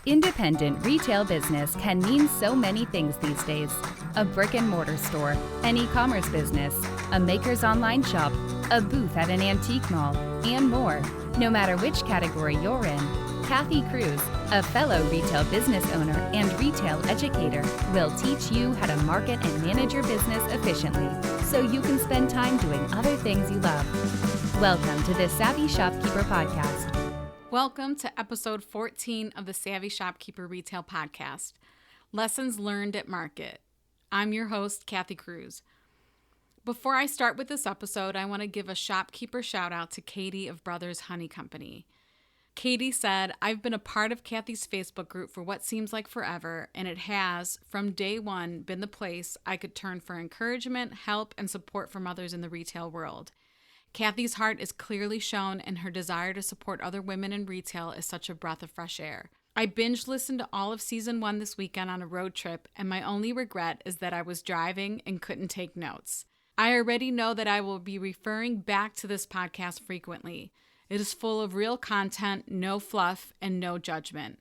Independent retail business can mean so many things these days. A brick and mortar store, an e-commerce business, a maker's online shop, a booth at an antique mall, and more. No matter which category you're in, Kathy Cruz, a fellow retail business owner and retail educator, will teach you how to market and manage your business efficiently so you can spend time doing other things you love. Welcome to the Savvy Shopkeeper Podcast. Welcome to episode 14 of the Savvy Shopkeeper Retail Podcast, Lessons Learned at Market. I'm your host, Kathy Cruz. Before I start with this episode, I want to give a shopkeeper shout out to Katie of Brothers Honey Company. Katie said, I've been a part of Kathy's Facebook group for what seems like forever, and it has, from day one, been the place I could turn for encouragement, help, and support from others in the retail world. Kathy's heart is clearly shown, and her desire to support other women in retail is such a breath of fresh air. I binge listened to all of season 1 this weekend on a road trip, and my only regret is that I was driving and couldn't take notes. I already know that I will be referring back to this podcast frequently. It is full of real content, no fluff, and no judgment.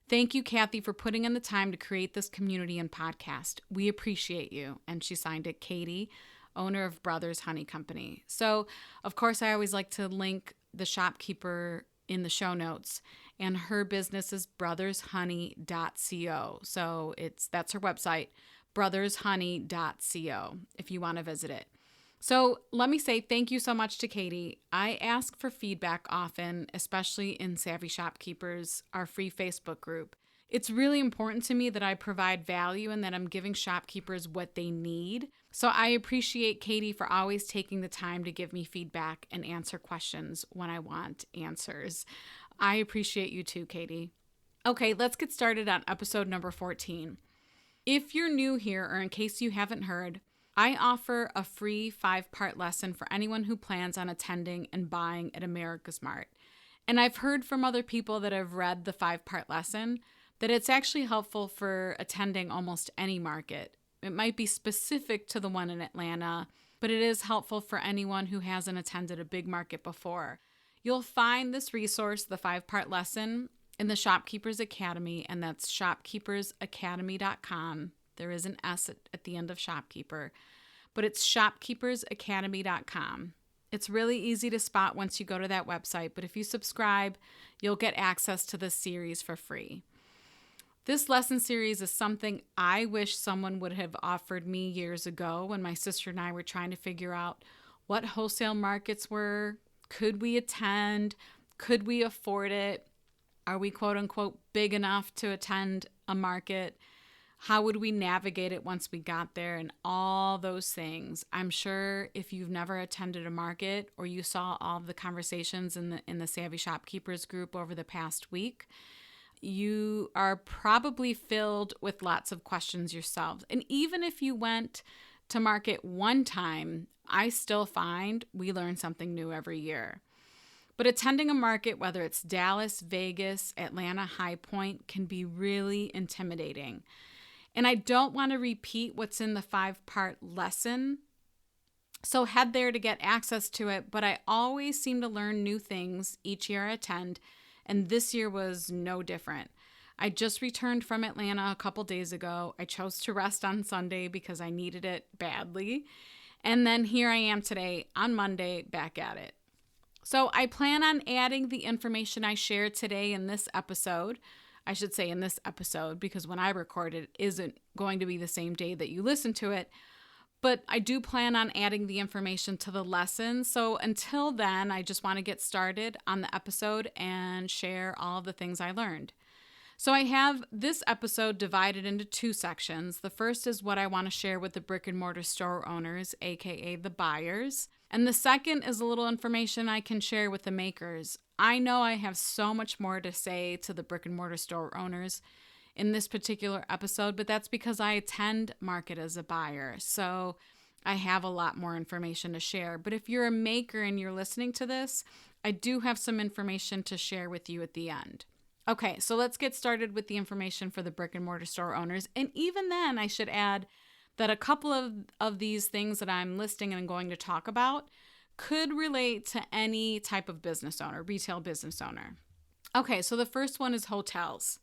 Thank you, Kathy, for putting in the time to create this community and podcast. We appreciate you. And she signed it, Katie, owner of Brothers Honey Company. So, of course, I always like to link the shopkeeper in the show notes, and her business is brothershoney.co. So that's her website, brothershoney.co, if you want to visit it. So let me say thank you so much to Katie. I ask for feedback often, especially in Savvy Shopkeepers, our free Facebook group. It's really important to me that I provide value and that I'm giving shopkeepers what they need. So I appreciate Katie for always taking the time to give me feedback and answer questions when I want answers. I appreciate you too, Katie. Okay, let's get started on episode number 14. If you're new here, or in case you haven't heard, I offer a free 5-part lesson for anyone who plans on attending and buying at AmericasMart. And I've heard from other people that have read the 5-part lesson that it's actually helpful for attending almost any market. It might be specific to the one in Atlanta, but it is helpful for anyone who hasn't attended a big market before. You'll find this resource, the 5-part lesson, in the Shopkeepers Academy, and that's shopkeepersacademy.com. There is an S at the end of shopkeeper, but it's shopkeepersacademy.com. It's really easy to spot once you go to that website, but if you subscribe, you'll get access to this series for free. This lesson series is something I wish someone would have offered me years ago when my sister and I were trying to figure out what wholesale markets were. Could we attend? Could we afford it? Are we quote unquote big enough to attend a market? How would we navigate it once we got there, and all those things? I'm sure if you've never attended a market or you saw all of the conversations in the Savvy Shopkeepers group over the past week, you are probably filled with lots of questions yourselves. And even if you went to market one time, I still find we learn something new every year. But attending a market, whether it's Dallas, Vegas, Atlanta, High Point, can be really intimidating. And I don't want to repeat what's in the 5-part lesson, so head there to get access to it. But I always seem to learn new things each year I attend, and this year was no different. I just returned from Atlanta a couple days ago. I chose to rest on Sunday because I needed it badly. And then here I am today on Monday, back at it. So I plan on adding the information I shared today in this episode. I should say in this episode, because when I record it isn't going to be the same day that you listen to it. But I do plan on adding the information to the lesson. So until then, I just want to get started on the episode and share all of the things I learned. So I have this episode divided into 2 sections. The first is what I want to share with the brick and mortar store owners, aka the buyers. And the second is a little information I can share with the makers. I know I have so much more to say to the brick and mortar store owners in this particular episode, but that's because I attend market as a buyer. So I have a lot more information to share. But if you're a maker and you're listening to this, I do have some information to share with you at the end. Okay, so let's get started with the information for the brick and mortar store owners. And even then, I should add that a couple of these things that I'm listing and going to talk about could relate to any type of business owner, retail business owner. Okay, so the first one is hotels.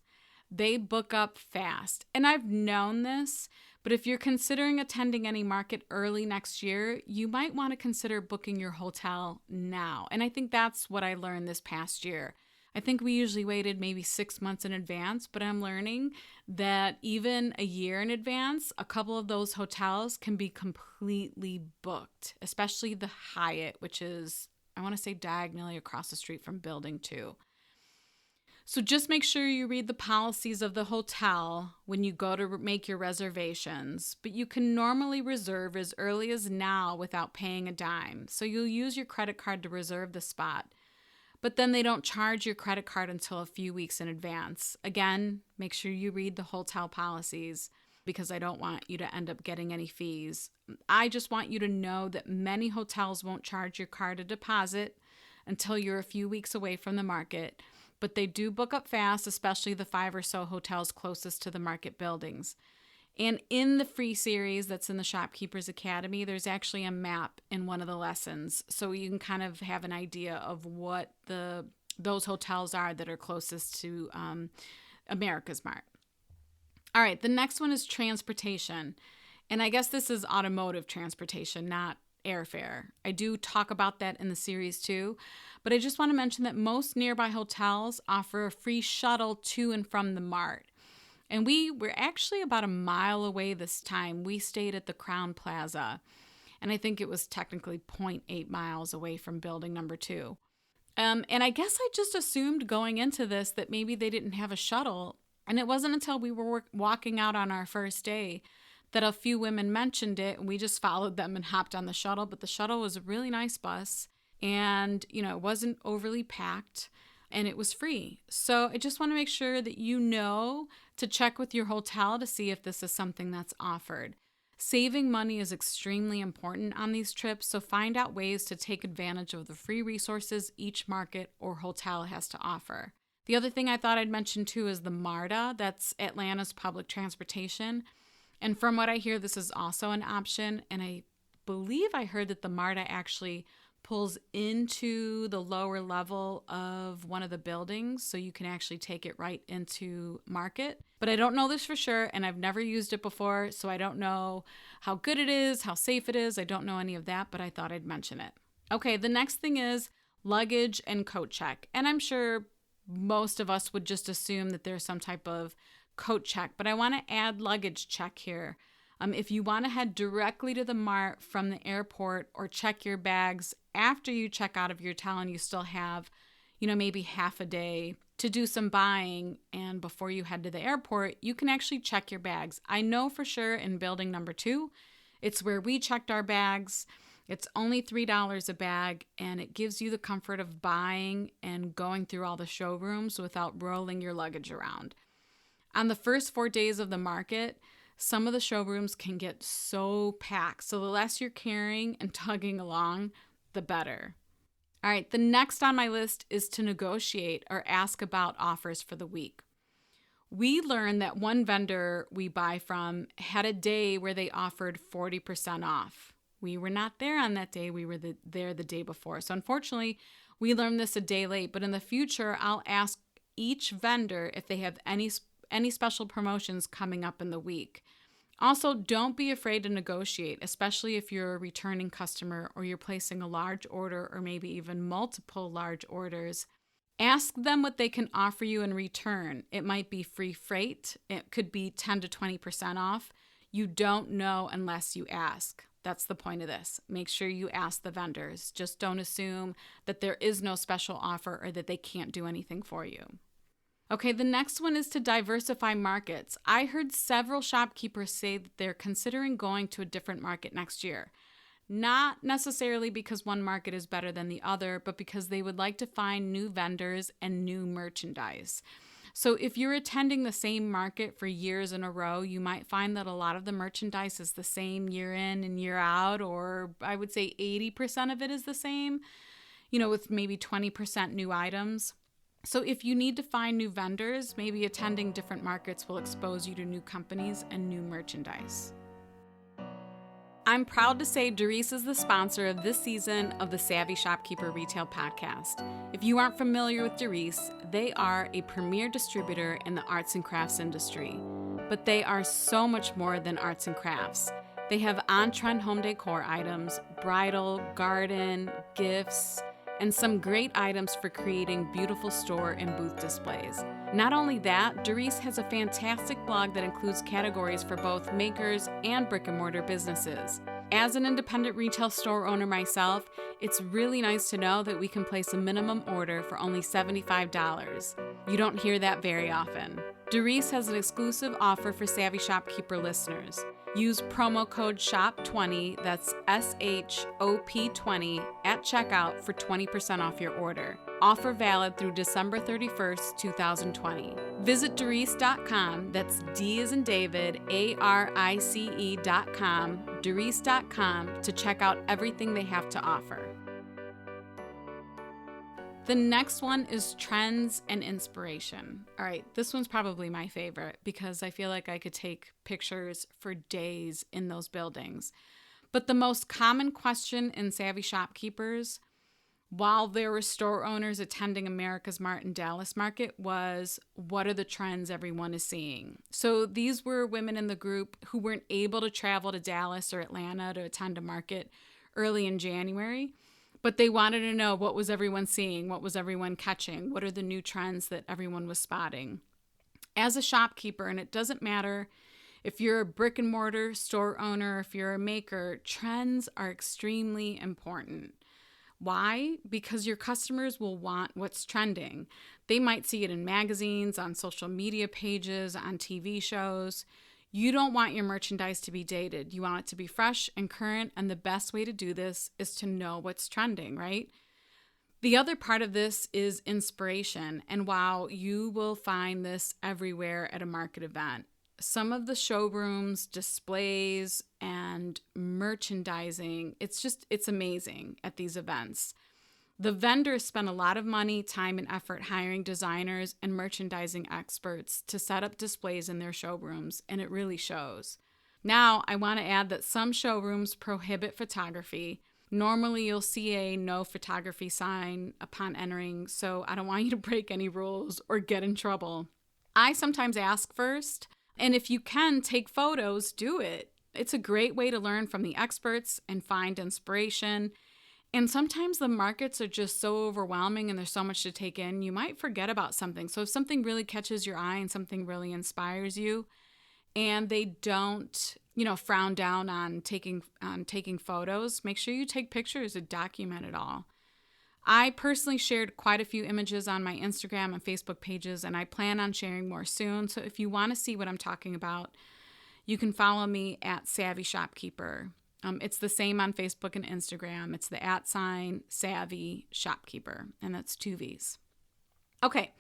They book up fast. And I've known this, but if you're considering attending any market early next year, you might want to consider booking your hotel now. And I think that's what I learned this past year. I think we usually waited maybe 6 months in advance, but I'm learning that even a year in advance, a couple of those hotels can be completely booked, especially the Hyatt, which is, I want to say, diagonally across the street from Building 2. So just make sure you read the policies of the hotel when you go to make your reservations, but you can normally reserve as early as now without paying a dime. So you'll use your credit card to reserve the spot. But then they don't charge your credit card until a few weeks in advance. Again, make sure you read the hotel policies because I don't want you to end up getting any fees. I just want you to know that many hotels won't charge your card a deposit until you're a few weeks away from the market, but they do book up fast, especially the 5 or so hotels closest to the market buildings. And in the free series that's in the Shopkeepers Academy, there's actually a map in one of the lessons. So you can kind of have an idea of what those hotels are that are closest to AmericasMart. All right, the next one is transportation. And I guess this is automotive transportation, not airfare. I do talk about that in the series too. But I just want to mention that most nearby hotels offer a free shuttle to and from the mart. And we were actually about a mile away this time. We stayed at the Crown Plaza. And I think it was technically 0.8 miles away from building number 2. And I guess I just assumed going into this that maybe they didn't have a shuttle. And it wasn't until we were walking out on our first day that a few women mentioned it. And we just followed them and hopped on the shuttle. But the shuttle was a really nice bus. And, it wasn't overly packed. And it was free. So I just want to make sure that you know to check with your hotel to see if this is something that's offered. Saving money is extremely important on these trips, so find out ways to take advantage of the free resources each market or hotel has to offer. The other thing I thought I'd mention too is the MARTA, that's Atlanta's public transportation. And from what I hear, this is also an option. And I believe I heard that the MARTA actually pulls into the lower level of one of the buildings, so you can actually take it right into market. But I don't know this for sure, and I've never used it before, so I don't know how good it is, how safe it is. I don't know any of that, but I thought I'd mention it. Okay, the next thing is luggage and coat check. And I'm sure most of us would just assume that there's some type of coat check, but I want to add luggage check here. If you want to head directly to the mart from the airport or check your bags after you check out of your hotel and you still have, maybe half a day to do some buying, and before you head to the airport, you can actually check your bags. I know for sure in building number 2, it's where we checked our bags. It's only $3 a bag, and it gives you the comfort of buying and going through all the showrooms without rolling your luggage around. On the first 4 days of the market, some of the showrooms can get so packed. So the less you're carrying and tugging along, the better. All right, the next on my list is to negotiate or ask about offers for the week. We learned that one vendor we buy from had a day where they offered 40% off. We were not there on that day. We were there the day before. So unfortunately, we learned this a day late. But in the future, I'll ask each vendor if they have any special promotions coming up in the week. Also, don't be afraid to negotiate, especially if you're a returning customer or you're placing a large order or maybe even multiple large orders. Ask them what they can offer you in return. It might be free freight. It could be 10 to 20% off. You don't know unless you ask. That's the point of this. Make sure you ask the vendors. Just don't assume that there is no special offer or that they can't do anything for you. Okay, the next one is to diversify markets. I heard several shopkeepers say that they're considering going to a different market next year. Not necessarily because one market is better than the other, but because they would like to find new vendors and new merchandise. So if you're attending the same market for years in a row, you might find that a lot of the merchandise is the same year in and year out, or I would say 80% of it is the same, with maybe 20% new items. So if you need to find new vendors, maybe attending different markets will expose you to new companies and new merchandise. I'm proud to say Doris is the sponsor of this season of the Savvy Shopkeeper Retail Podcast. If you aren't familiar with Doris, they are a premier distributor in the arts and crafts industry. But they are so much more than arts and crafts. They have on-trend home decor items, bridal, garden, gifts, and some great items for creating beautiful store and booth displays. Not only that, Doris has a fantastic blog that includes categories for both makers and brick and mortar businesses. As an independent retail store owner myself, it's really nice to know that we can place a minimum order for only $75. You don't hear that very often. Doris has an exclusive offer for Savvy Shopkeeper listeners. Use promo code SHOP20, that's SHOP20, at checkout for 20% off your order. Offer valid through December 31st, 2020. Visit Doris.com, that's D as in David, ARICE.com, Doris.com, to check out everything they have to offer. The next one is trends and inspiration. All right, this one's probably my favorite because I feel like I could take pictures for days in those buildings. But the most common question in Savvy Shopkeepers, while there were store owners attending AmericasMart and Dallas Market, was what are the trends everyone is seeing? So these were women in the group who weren't able to travel to Dallas or Atlanta to attend a market early in January. But they wanted to know, what was everyone seeing? What was everyone catching? What are the new trends that everyone was spotting? As a shopkeeper, and it doesn't matter if you're a brick and mortar store owner, if you're a maker, trends are extremely important. Why? Because your customers will want what's trending. They might see it in magazines, on social media pages, on TV shows. You don't want your merchandise to be dated. You want it to be fresh and current, and the best way to do this is to know what's trending, right? The other part of this is inspiration, and while you will find this everywhere at a market event, some of the showrooms, displays, and merchandising, it's amazing at these events. The vendors spend a lot of money, time, and effort hiring designers and merchandising experts to set up displays in their showrooms, and it really shows. Now, I want to add that some showrooms prohibit photography. Normally, you'll see a no photography sign upon entering, so I don't want you to break any rules or get in trouble. I sometimes ask first, and if you can take photos, do it. It's a great way to learn from the experts and find inspiration. And sometimes the markets are just so overwhelming and there's so much to take in, you might forget about something. So if something really catches your eye and something really inspires you, and they don't, frown down on taking photos, make sure you take pictures to document it all. I personally shared quite a few images on my Instagram and Facebook pages, and I plan on sharing more soon. So if you want to see what I'm talking about, you can follow me at Savvy Shopkeeper. It's the same on Facebook and Instagram. It's the @Savvy Shopkeeper, and that's 2 V's. Okay,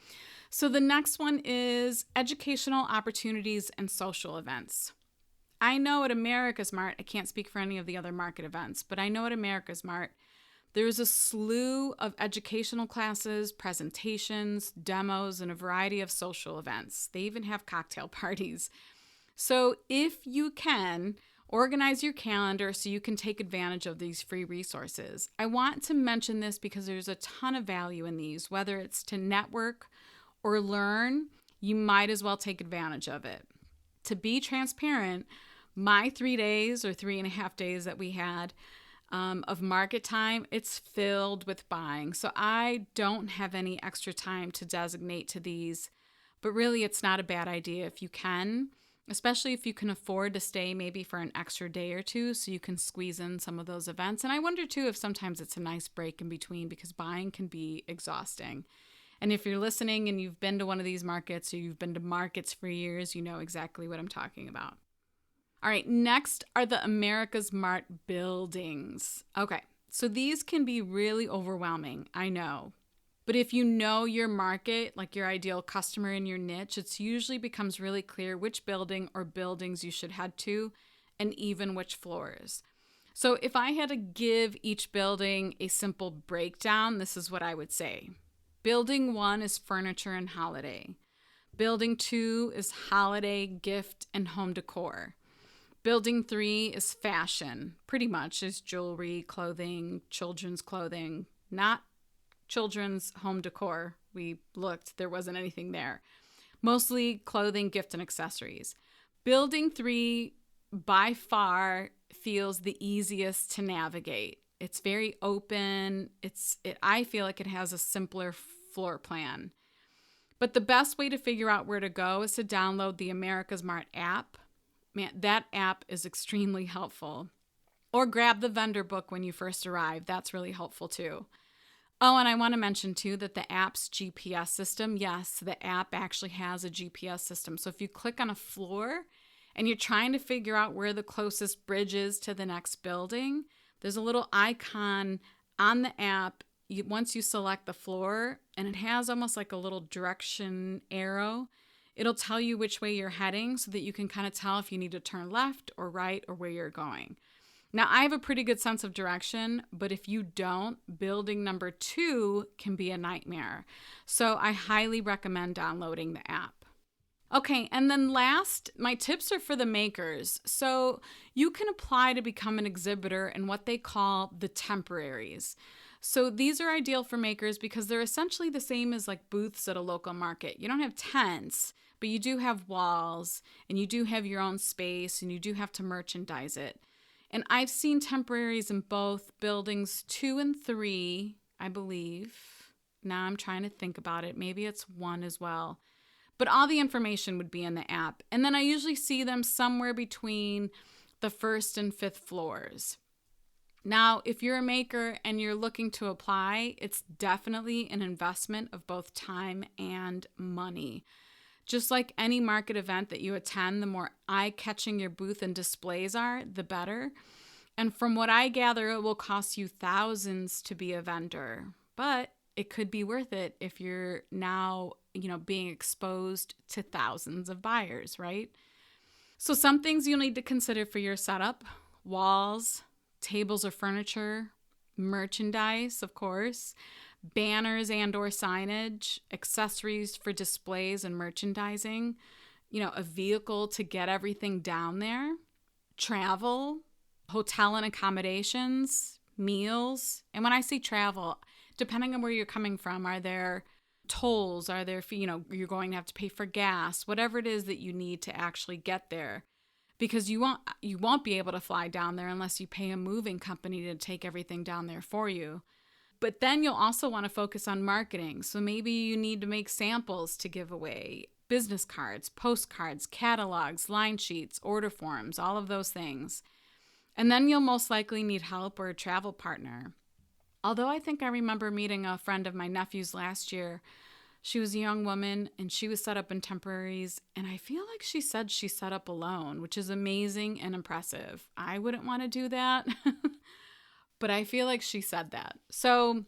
so the next one is educational opportunities and social events. I know at AmericasMart, I can't speak for any of the other market events, but I know at AmericasMart, there's a slew of educational classes, presentations, demos, and a variety of social events. They even have cocktail parties. So if you can, organize your calendar so you can take advantage of these free resources. I want to mention this because there's a ton of value in these. Whether it's to network or learn, you might as well take advantage of it. To be transparent, my 3 days or 3.5 days that we had of market time, it's filled with buying. So I don't have any extra time to designate to these, but really it's not a bad idea if you can. Especially if you can afford to stay maybe for an extra day or two so you can squeeze in some of those events. And I wonder too if sometimes it's a nice break in between because buying can be exhausting. And if you're listening and you've been to one of these markets or you've been to markets for years, you know exactly what I'm talking about. All right, next are the AmericasMart buildings. Okay, so these can be really overwhelming, I know. But if you know your market, like your ideal customer in your niche, it usually becomes really clear which building or buildings you should head to and even which floors. So if I had to give each building a simple breakdown, this is what I would say. Building 1 is furniture and holiday. Building 2 is holiday, gift, and home decor. Building 3 is fashion, pretty much is jewelry, clothing, children's clothing, not children's home decor. We looked, there wasn't anything there. Mostly clothing, gift, and accessories. Building 3 by far feels the easiest to navigate. It's very open. I feel like it has a simpler floor plan. But the best way to figure out where to go is to download the AmericasMart app. Man, that app is extremely helpful. Or grab the vendor book when you first arrive. That's really helpful too. Oh, and I want to mention too that the app's GPS system, yes, the app actually has a GPS system. So if you click on a floor and you're trying to figure out where the closest bridge is to the next building, there's a little icon on the app once you select the floor, and it has almost like a little direction arrow. It'll tell you which way you're heading so that you can kind of tell if you need to turn left or right or where you're going. Now, I have a pretty good sense of direction, but if you don't, building number 2 can be a nightmare. So I highly recommend downloading the app. Okay, and then last, my tips are for the makers. So you can apply to become an exhibitor in what they call the temporaries. So these are ideal for makers because they're essentially the same as like booths at a local market. You don't have tents, but you do have walls and you do have your own space and you do have to merchandise it. And I've seen temporaries in both buildings 2 and 3, I believe. Now I'm trying to think about it. Maybe it's 1 as well. But all the information would be in the app. And then I usually see them somewhere between the 1st and 5th floors. Now, if you're a maker and you're looking to apply, it's definitely an investment of both time and money. Just like any market event that you attend, the more eye-catching your booth and displays are, the better. And from what I gather, it will cost you thousands to be a vendor. But it could be worth it if you're now, being exposed to thousands of buyers, right? So some things you'll need to consider for your setup: walls, tables or furniture, merchandise, of course, banners and or signage, accessories for displays and merchandising, a vehicle to get everything down there, travel, hotel and accommodations, meals. And when I say travel, depending on where you're coming from, are there tolls? Are there, you're going to have to pay for gas, whatever it is that you need to actually get there. Because you won't be able to fly down there unless you pay a moving company to take everything down there for you. But then you'll also want to focus on marketing. So maybe you need to make samples to give away, business cards, postcards, catalogs, line sheets, order forms, all of those things. And then you'll most likely need help or a travel partner. Although I think I remember meeting a friend of my nephew's last year. She was a young woman and she was set up in temporaries, and I feel like she said she set up alone, which is amazing and impressive. I wouldn't want to do that, but I feel like she said that. So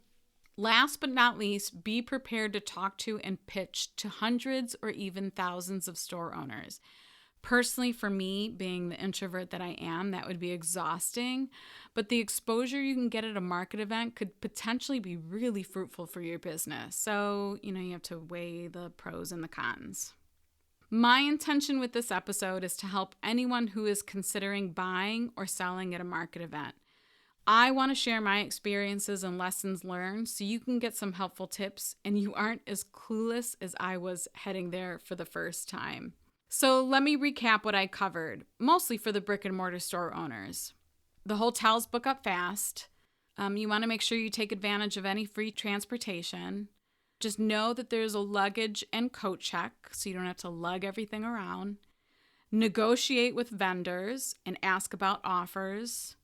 last but not least, be prepared to talk to and pitch to hundreds or even thousands of store owners. Personally, for me, being the introvert that I am, that would be exhausting. But the exposure you can get at a market event could potentially be really fruitful for your business. So, you have to weigh the pros and the cons. My intention with this episode is to help anyone who is considering buying or selling at a market event. I want to share my experiences and lessons learned so you can get some helpful tips and you aren't as clueless as I was heading there for the first time. So let me recap what I covered, mostly for the brick and mortar store owners. The hotels book up fast. You want to make sure you take advantage of any free transportation. Just know that there's a luggage and coat check, so you don't have to lug everything around. Negotiate with vendors and ask about offers.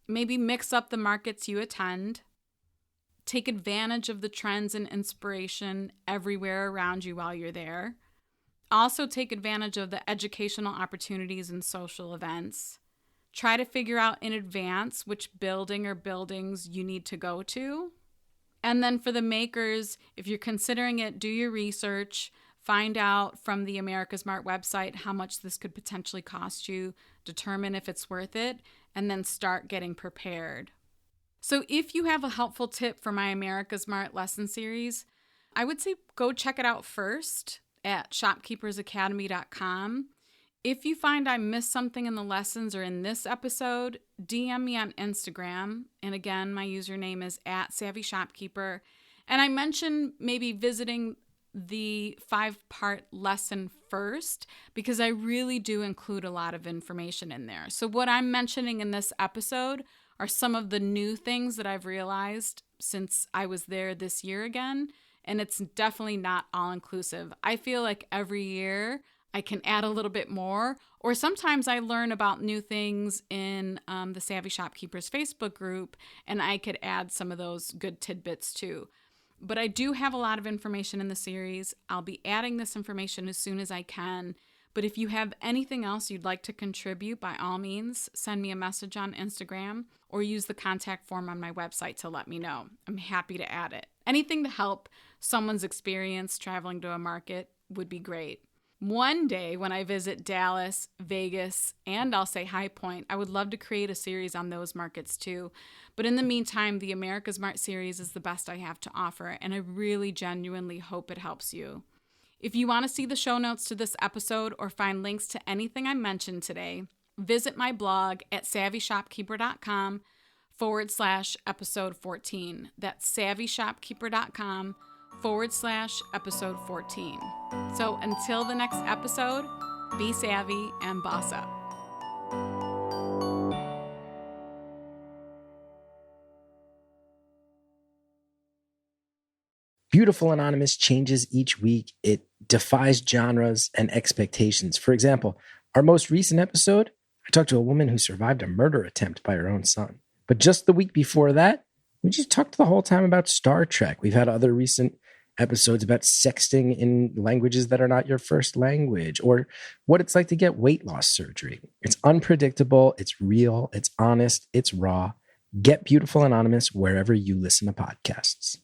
Maybe mix up the markets you attend. Take advantage of the trends and inspiration everywhere around you while you're there. Also take advantage of the educational opportunities and social events. Try to figure out in advance which building or buildings you need to go to. And then for the makers, if you're considering it, do your research. Find out from the AmericasMart website how much this could potentially cost you. Determine if it's worth it, and then start getting prepared. So if you have a helpful tip for my AmericasMart lesson series, I would say go check it out first at shopkeepersacademy.com. If you find I missed something in the lessons or in this episode, DM me on Instagram. And again, my username is @SavvyShopkeeper. And I mentioned maybe visiting the 5-part lesson first because I really do include a lot of information in there. So what I'm mentioning in this episode are some of the new things that I've realized since I was there this year again. And it's definitely not all inclusive. I feel like every year I can add a little bit more, or sometimes I learn about new things in the Savvy Shopkeepers Facebook group, and I could add some of those good tidbits too. But I do have a lot of information in the series. I'll be adding this information as soon as I can. But if you have anything else you'd like to contribute, by all means, send me a message on Instagram or use the contact form on my website to let me know. I'm happy to add it. Anything to help someone's experience traveling to a market would be great. One day when I visit Dallas, Vegas, and I'll say High Point, I would love to create a series on those markets too. But in the meantime, the AmericasMart series is the best I have to offer, and I really genuinely hope it helps you. If you want to see the show notes to this episode or find links to anything I mentioned today, visit my blog at savvyshopkeeper.com/episode 14. That's savvyshopkeeper.com/episode 14. So until the next episode, be savvy and boss up. Beautiful Anonymous changes each week. It defies genres and expectations. For example, our most recent episode, I talked to a woman who survived a murder attempt by her own son. But just the week before that, we just talked the whole time about Star Trek. We've had other recent episodes about sexting in languages that are not your first language, or what it's like to get weight loss surgery. It's unpredictable, it's real, it's honest, it's raw. Get Beautiful Anonymous wherever you listen to podcasts.